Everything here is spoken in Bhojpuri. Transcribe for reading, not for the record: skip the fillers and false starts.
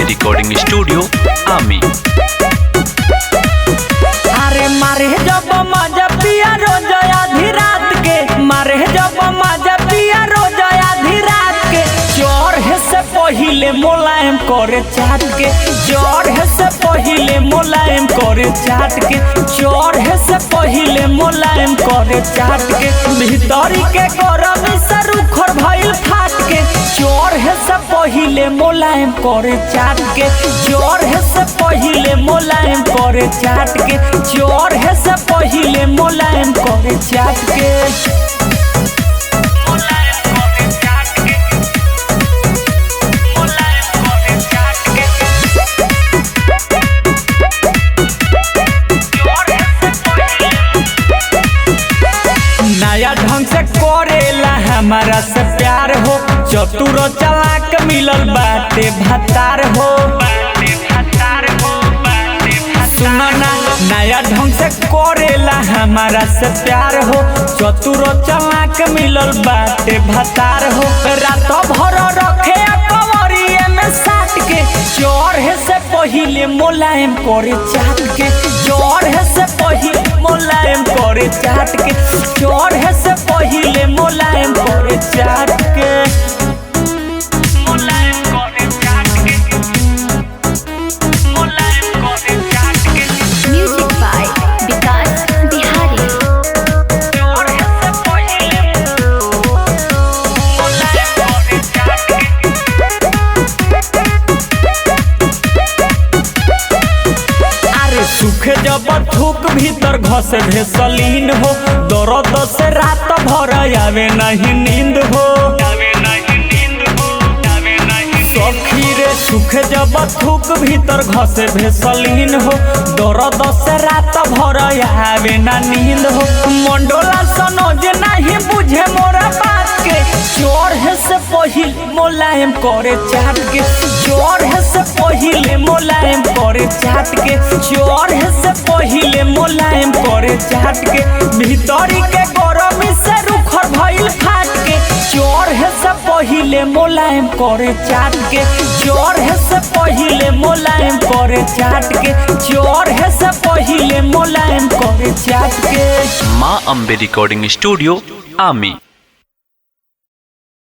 रिकॉर्डिंग स्टूडियो आमी। अरे मारे जब मजा पिया रोज आधी रात के, मारे जब मजा पिया रोज आधी रात के, जोर है से पहिले मुलायम करे चाट के, जोर है से पहिले मुलायम करे चाट के, जोर है से पहिले मुलायम करे चाट के, भीतरी के गरम से रुखर भइल फाट के, जोर है से पहिले मुलायम करे चाट के, जोर है से पहिले मुलायम करे चाट के, जोर है से पहिले मुलायम करे चाट के। नया ढंग से करेला हमारा से प्यार हो, चतुर चालाक मिलल बाटे भतार हो। सुनो ना, नया ढंग से करेला हमारा से प्यार हो, चतुर चालाक मिलल बाटे भतार हो। रात भर रखे कवरिए में साट के, जोर है से पहिले मुलायम करे चाट के, जोर है से पहिले मुलायम करे चाट के, जोर है से पहिले मुलायम करे चाट के। मुलायम करे चाट के, मुलायम करे चाट के। म्यूजिक बाय विकास बिहारी। जोर है से पहिले मुलायम करे चाट के। सुखे जब थूक भीतर घस भेसलीन हो, दर्द से रात भर आवे नहीं नींद हो। सखी रे सुखे जब थूक भीतर घस भेसलीन हो, दर्द से रात भर आवे ना नींद हो। मंडोला सनोज नहीं बुझे मोरा बात के, जोर है से पहिले मुलायम करे चाट के, जोर है से पहिले मुलायम करे चाट के, जोर है से पहिले मुलायम करे चाट के, भीतरी के गरमी से रुखर भइल फाट के, जोर है से पहिले मुलायम करे चाट के, जोर है से पहिले मुलायम करे चाट के, जोर है से पहिले मुलायम करे चाट के। माँ अम्बे रिकॉर्डिंग स्टूडियो आमी।